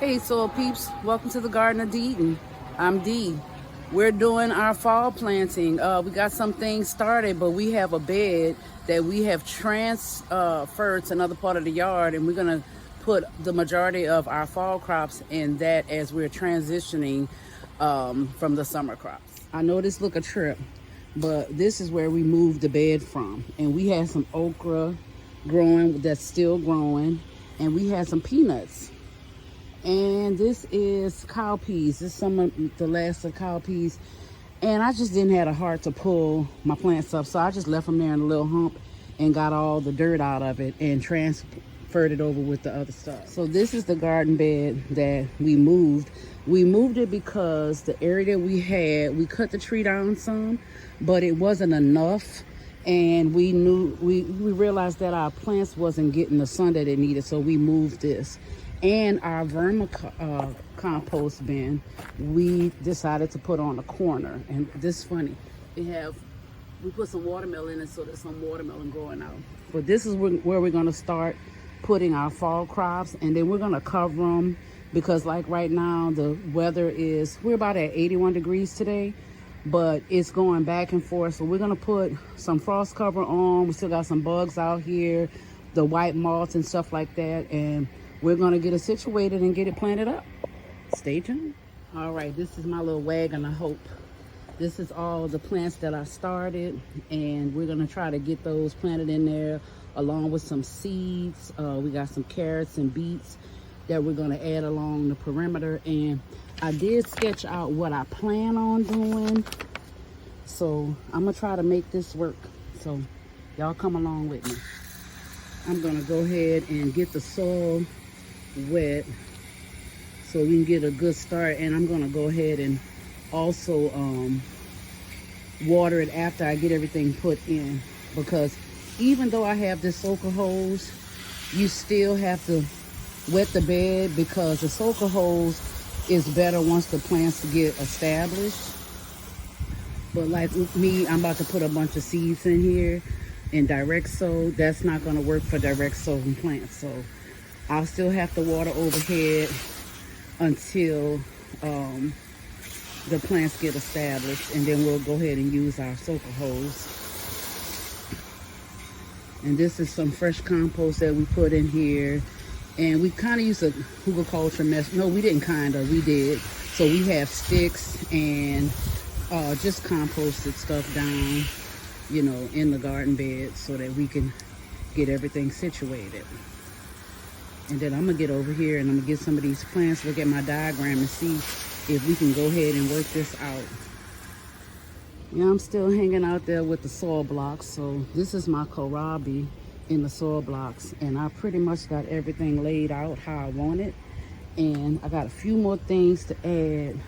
Hey soil peeps, welcome to the Garden of Eden. I'm Dee. We're doing our fall planting. We got some things started, but we have a bed that we have transferred to another part of the yard, and we're gonna put the majority of our fall crops in that as we're transitioning from the summer crops. I know this look a trip, but this is where we moved the bed from, and we had some okra growing that's still growing, and we had some peanuts. And this is cowpeas. This is some of the last of cowpeas. And I just didn't have a heart to pull my plants up, so I just left them there in a little hump and got all the dirt out of it and transferred it over with the other stuff. So this is the garden bed that we moved. We moved it because the area that we had, we cut the tree down some, but it wasn't enough. And we realized that our plants wasn't getting the sun that it needed, so we moved this. And our compost bin, we decided to put on a corner. And this is funny. We put some watermelon in it, so there's some watermelon growing out. But this is where we're gonna start putting our fall crops, and then we're gonna cover them because like right now, the weather we're about at 81 degrees today, but it's going back and forth. So we're gonna put some frost cover on. We still got some bugs out here, the white moths and stuff like that. And we're gonna get it situated and get it planted up. Stay tuned. All right, this is my little wagon of hope. This is all the plants that I started, and we're gonna try to get those planted in there along with some seeds. We got some carrots and beets that we're gonna add along the perimeter. And I did sketch out what I plan on doing. So I'm gonna try to make this work. So y'all come along with me. I'm gonna go ahead and get the soil wet so we can get a good start, and I'm gonna go ahead and also water it after I get everything put in, because even though I have this soaker hose, you still have to wet the bed because the soaker hose is better once the plants get established. But like with me, I'm about to put a bunch of seeds in here in direct sow. That's not going to work for direct sowing plants, so I'll still have to water overhead until the plants get established, and then we'll go ahead and use our soaker hose. And this is some fresh compost that we put in here, and we kind of used a hugelkultur mess. No, we didn't we did. So we have sticks and just composted stuff down, in the garden bed so that we can get everything situated. And then I'm gonna get over here and I'm gonna get some of these plants, look at my diagram and see if we can go ahead and work this out. Yeah, I'm still hanging out there with the soil blocks. So this is my kohlrabi in the soil blocks, and I pretty much got everything laid out how I want it. And I got a few more things to add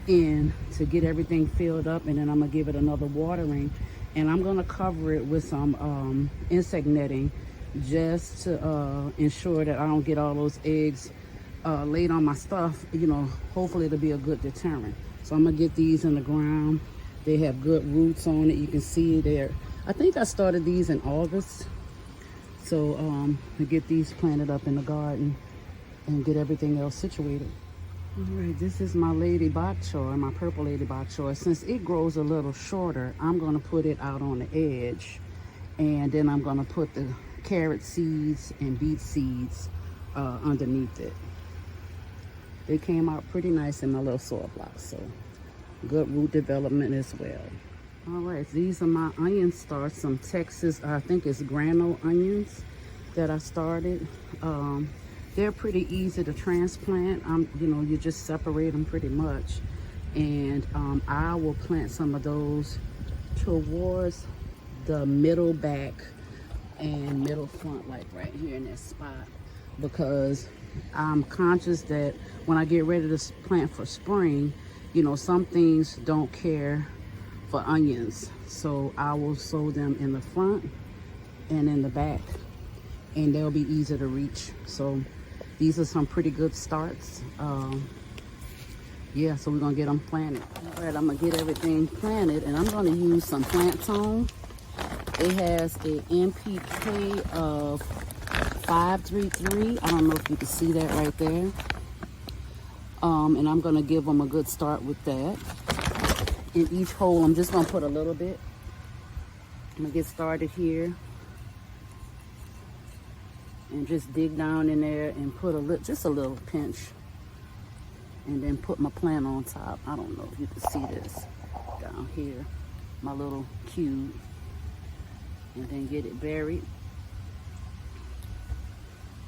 in to get everything filled up, and then I'm gonna give it another watering, and I'm gonna cover it with some insect netting just to ensure that I don't get all those eggs laid on my stuff. Hopefully it'll be a good deterrent. So I'm gonna get these in the ground. They have good roots on it. You can see there. I think I started these in August. So to get these planted up in the garden and get everything else situated. All right, this is my lady bok choy, my purple lady bok choy. Since it grows a little shorter, I'm gonna put it out on the edge, and then I'm gonna put the carrot seeds and beet seeds underneath it. They came out pretty nice in my little soil block, so good root development as well. All right, these are my onion starts, some Texas, I think it's granule onions that I started. They're pretty easy to transplant. You just separate them pretty much. And I will plant some of those towards the middle back and middle front, like right here in that spot, because I'm conscious that when I get ready to plant for spring, some things don't care for onions. So I will sow them in the front and in the back, and they'll be easy to reach. So these are some pretty good starts. Yeah, so we're gonna get them planted. All right, I'm gonna get everything planted, and I'm gonna use some Plant Tone. It has a NPK of 533. I don't know if you can see that right there. And I'm gonna give them a good start with that. In each hole, I'm just gonna put a little bit. I'm gonna get started here and just dig down in there and put just a little pinch, and then put my plant on top. I don't know if you can see this down here, my little cube, and then get it buried.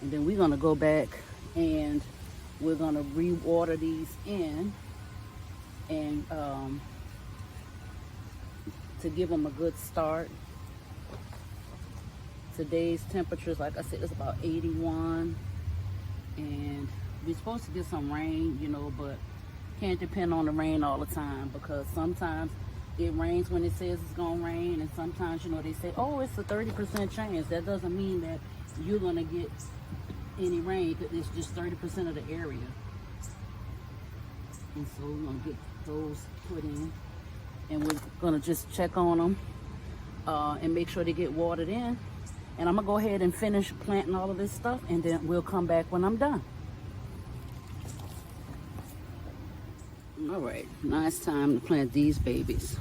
And then we're gonna go back and we're gonna re-water these in, and to give them a good start. Today's temperatures, like I said, it's about 81, and we're supposed to get some rain, you know, but can't depend on the rain all the time, because sometimes it rains when it says it's gonna rain, and sometimes, you know, they say, oh, it's a 30% chance. That doesn't mean that you're gonna get any rain, because it's just 30% of the area. And so we're gonna get those put in, and we're gonna just check on them and make sure they get watered in. And I'm gonna go ahead and finish planting all of this stuff, and then we'll come back when I'm done. All right, now it's time to plant these babies.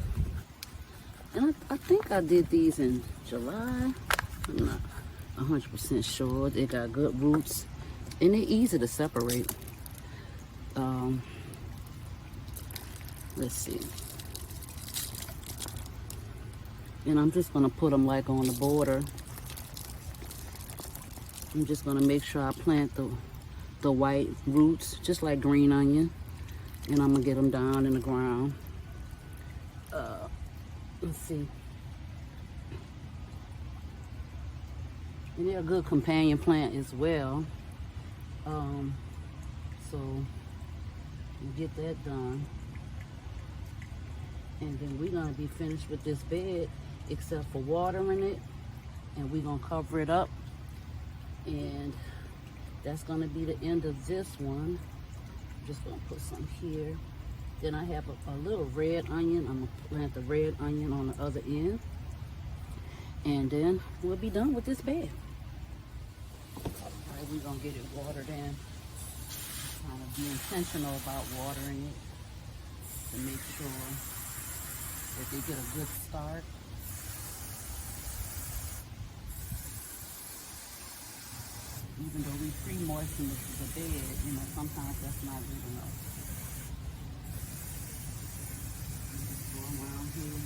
And I think I did these in July. I'm not 100% sure. They got good roots, and they're easy to separate. Let's see. And I'm just gonna put them like on the border. I'm just gonna make sure I plant the white roots, just like green onion. And I'm gonna get them down in the ground. Let's see. And they're a good companion plant as well. So we'll get that done. And then we're gonna be finished with this bed, except for watering it. And we're gonna cover it up. And that's gonna be the end of this one. I'm just gonna put some here. Then I have a little red onion. I'm gonna plant the red onion on the other end. And then we'll be done with this bed. All right, we're gonna get it watered in. Kind of be intentional about watering it to make sure that they get a good start. Even though we pre-moisten the bed, you know, sometimes that's not good enough. Just go around here,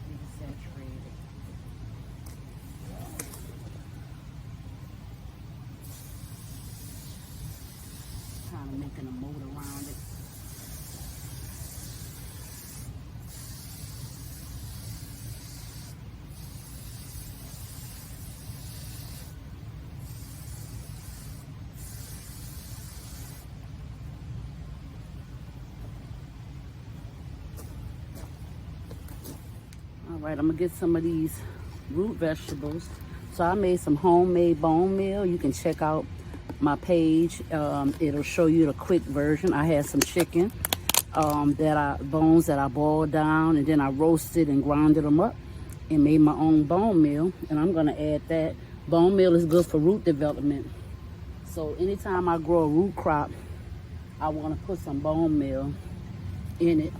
get it saturated. Kind of making a moat around it. All right, I'm gonna get some of these root vegetables. So I made some homemade bone meal. You can check out my page. It'll show you the quick version. I had some chicken bones that I boiled down, and then I roasted and grounded them up and made my own bone meal. And I'm gonna add that. Bone meal is good for root development. So anytime I grow a root crop, I wanna put some bone meal in it.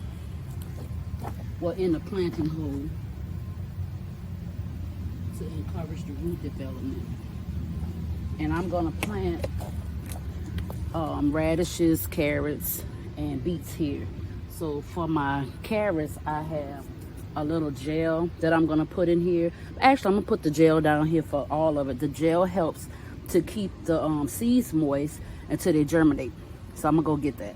Well, in the planting hole, to encourage the root development. And I'm gonna plant radishes, carrots, and beets here. So for my carrots, I have a little gel that I'm gonna put in here. Actually, I'm gonna put the gel down here for all of it. The gel helps to keep the seeds moist until they germinate. So I'm gonna go get that.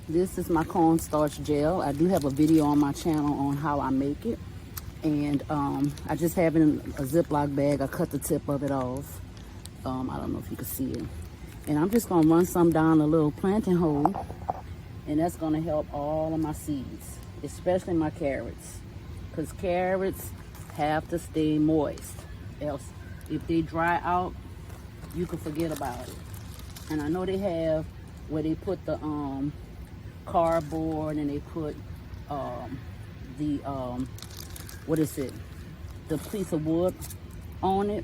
This is my cornstarch gel. I do have a video on my channel on how I make it. And I just have it in a Ziploc bag. I cut the tip of it off. I don't know if you can see it. And I'm just gonna run some down a little planting hole. And that's gonna help all of my seeds, especially my carrots. Because carrots have to stay moist. Else, if they dry out, you can forget about it. And I know they have where they put the cardboard, and they put what is it, the piece of wood on it.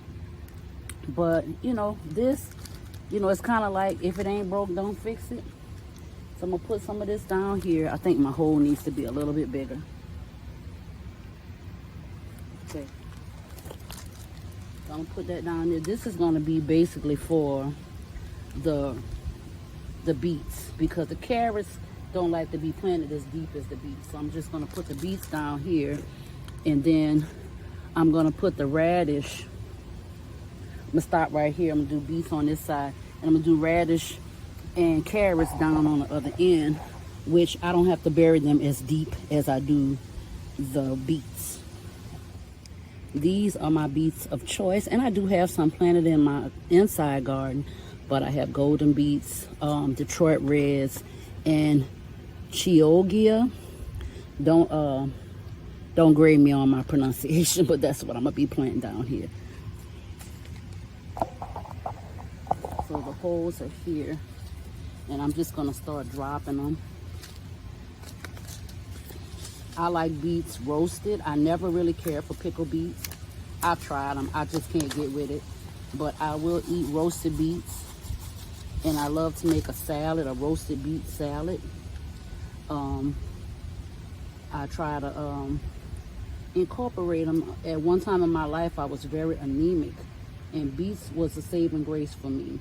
But you know, this You know, it's kind of like if it ain't broke, don't fix it. So I'm gonna put some of this down here. I think my hole needs to be a little bit bigger. Okay. So I'm gonna put that down there. This is gonna be basically for the beets, because the carrots don't like to be planted as deep as the beets. So I'm just gonna put the beets down here, and then I'm gonna put the radish. I'm gonna stop right here. I'm gonna do beets on this side, and I'm gonna do radish and carrots down on the other end, which I don't have to bury them as deep as I do the beets. These are my beets of choice, and I do have some planted in my inside garden, but I have golden beets, Detroit Reds, and Chioggia. Don't grade me on my pronunciation, but that's what I'm gonna be planting down here. So the holes are here, and I'm just gonna start dropping them. I like beets roasted. I never really care for pickled beets. I've tried them, I just can't get with it. But I will eat roasted beets, and I love to make a salad, a roasted beet salad. I try to incorporate them. At one time in my life, I was very anemic, and beets was a saving grace for me.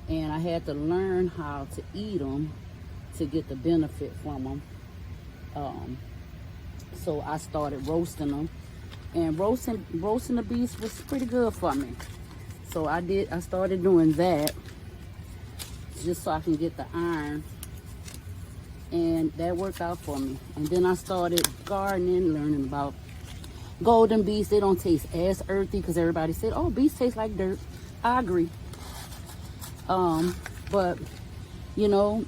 And I had to learn how to eat them to get the benefit from them. So I started roasting them, and roasting the beets was pretty good for me. So I started doing that just so I can get the iron, and that worked out for me. And then I started gardening, learning about golden beets. They don't taste as earthy, because everybody said, oh, beets taste like dirt. I agree. But you know,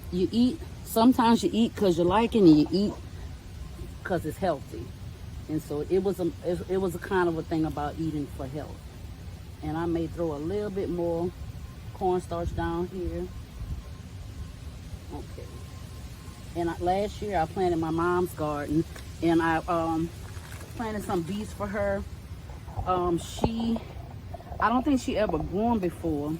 sometimes you eat because you like it, and you eat because it's healthy. And so it was a kind of a thing about eating for health. And I may throw a little bit more cornstarch down here. Okay. And last year I planted my mom's garden, and I planted some beets for her. I don't think she ever grew them before.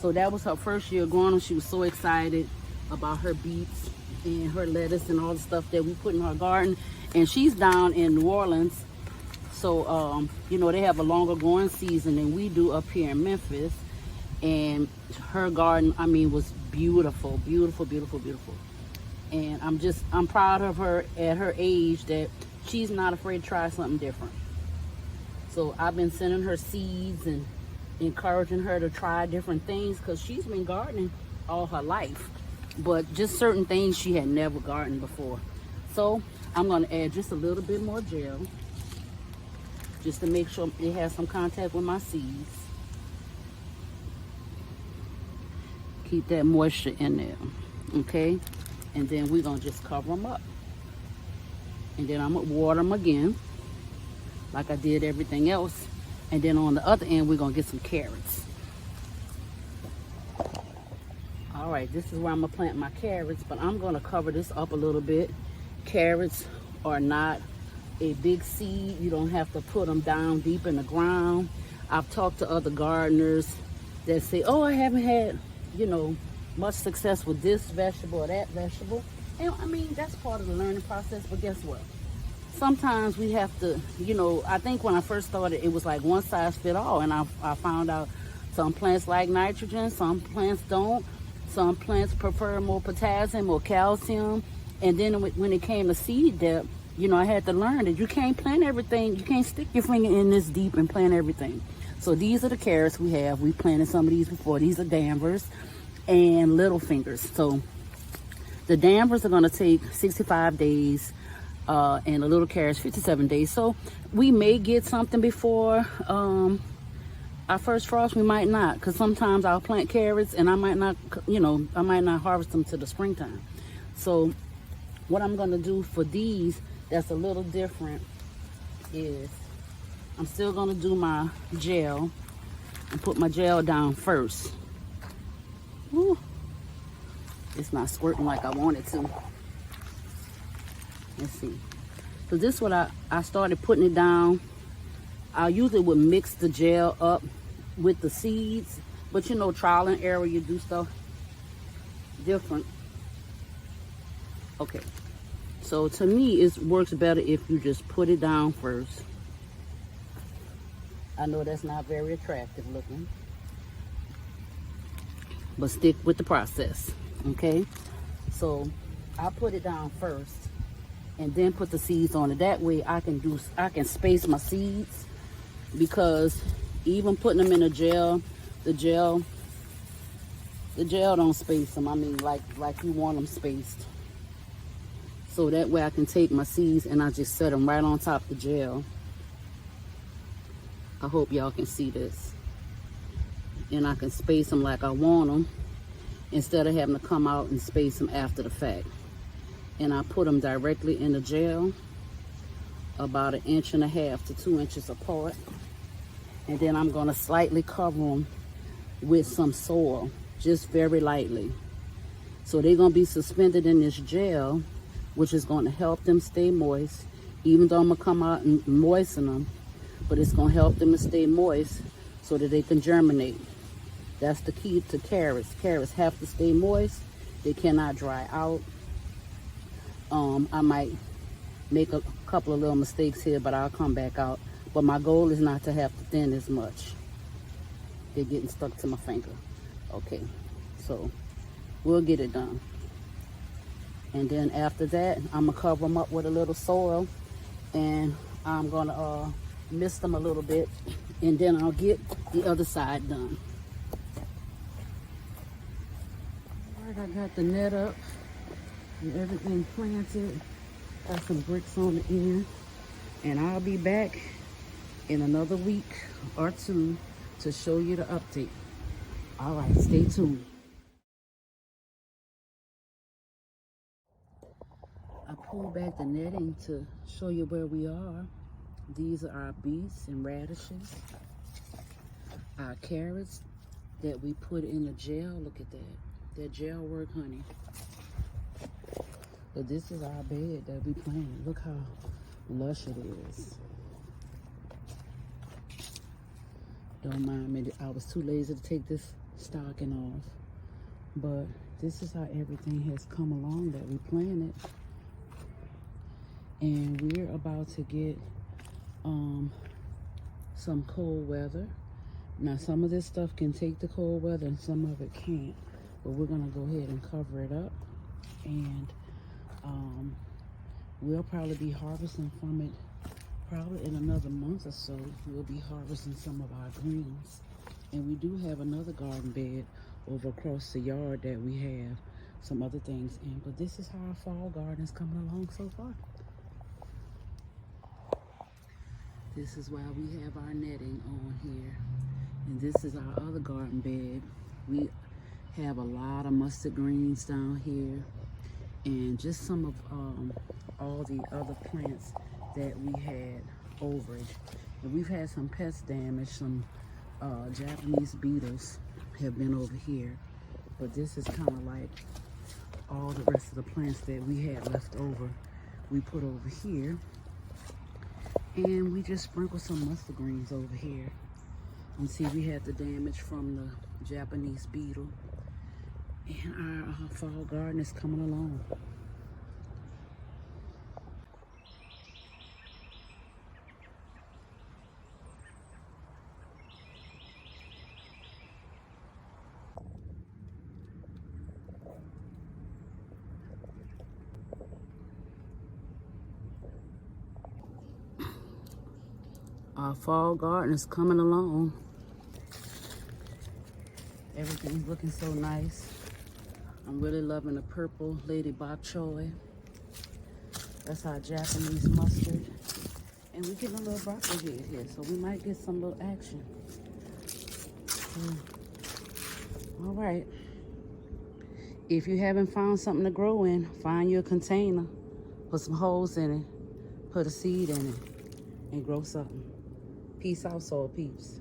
So that was her first year growing them. She was so excited about her beets and her lettuce and all the stuff that we put in her garden. And she's down in New Orleans. So, you know, they have a longer growing season than we do up here in Memphis. And her garden, I mean, was beautiful, beautiful, beautiful, beautiful. And I'm proud of her at her age that she's not afraid to try something different. So I've been sending her seeds and encouraging her to try different things, because she's been gardening all her life, but just certain things she had never gardened before. So I'm going to add just a little bit more gel, just to make sure it has some contact with my seeds. Keep that moisture in there, okay? And then we're going to just cover them up. And then I'm going to water them again, like I did everything else. And then on the other end, we're going to get some carrots. All right, this is where I'm going to plant my carrots, but I'm going to cover this up a little bit. Carrots are not a big seed. You don't have to put them down deep in the ground. I've talked to other gardeners that say, oh, I haven't had, you know, much success with this vegetable or that vegetable. And I mean, that's part of the learning process, but guess what? Sometimes we have to, you know, I think when I first started, it was like one size fit all. And I found out some plants like nitrogen, some plants don't. Some plants prefer more potassium or calcium. And then when it came to seed depth, you know, I had to learn that you can't plant everything. You can't stick your finger in this deep and plant everything. So these are the carrots we have. We planted some of these before. These are Danvers and Little Fingers. So the Danvers are going to take 65 days. And the little carrots 57 days. So we may get something before our first frost. We might not, because sometimes I'll plant carrots and I might not, you know, I might not harvest them till the springtime. So what I'm going to do for these that's a little different is I'm still going to do my gel and put my gel down first. Woo. It's not squirting like I want it to. Let's see. So this is what I started putting it down. I usually would mix the gel up with the seeds, But you know, trial and error, you do stuff different. Okay, so to me, it works better if you just put it down first. I know that's not very attractive looking, but stick with the process, okay? So I put it down first and then put the seeds on it. That way I can space my seeds, because even putting them in a gel, the gel don't space them. I mean, like you want them spaced. So that way I can take my seeds and I just set them right on top of the gel. I hope y'all can see this. And I can space them like I want them, instead of having to come out and space them after the fact. And I put them directly in the gel, about 1.5 inches to 2 inches apart. And then I'm gonna slightly cover them with some soil, just very lightly. So they're gonna be suspended in this gel, which is gonna help them stay moist, even though I'm gonna come out and moisten them, but it's gonna help them to stay moist so that they can germinate. That's the key to carrots. Carrots have to stay moist. They cannot dry out. I might make a couple of little mistakes here, but I'll come back out. But my goal is not to have to thin as much. They're getting stuck to my finger. Okay, so we'll get it done. And then after that, I'm gonna cover them up with a little soil, and I'm gonna mist them a little bit, and then I'll get the other side done. All right, I got the net up and everything planted. Got some bricks on the end, and I'll be back in another week or two to show you the update. All right, stay tuned. I pulled back the netting to show you where we are. These are our beets and radishes, our carrots that we put in the gel. Look at that. That gel work, honey. But this is our bed that we planted. Look how lush it is. Don't mind me, I was too lazy to take this stocking off. But this is how everything has come along that we planted. And we're about to get some cold weather. Now, some of this stuff can take the cold weather and some of it can't. But we're gonna go ahead and cover it up. And we'll probably be harvesting from it probably in another month or so. We'll be harvesting some of our greens. And we do have another garden bed over across the yard that we have some other things in. But this is how our fall garden is coming along so far. This is why we have our netting on here. And this is our other garden bed. We have a lot of mustard greens down here, and just some of all the other plants that we had over it. And we've had some pest damage. Some Japanese beetles have been over here, but this is kind of like all the rest of the plants that we had left over we put over here. And we just sprinkled some mustard greens over here. And see, we had the damage from the Japanese beetle. And our fall garden is coming along. Our fall garden is coming along. Everything's looking so nice. I'm really loving the purple Lady Bok Choy. That's our Japanese mustard. And we're getting a little broccoli here, so we might get some little action. All right. If you haven't found something to grow in, find you a container, put some holes in it, put a seed in it, and grow something. Peace out, soul peeps.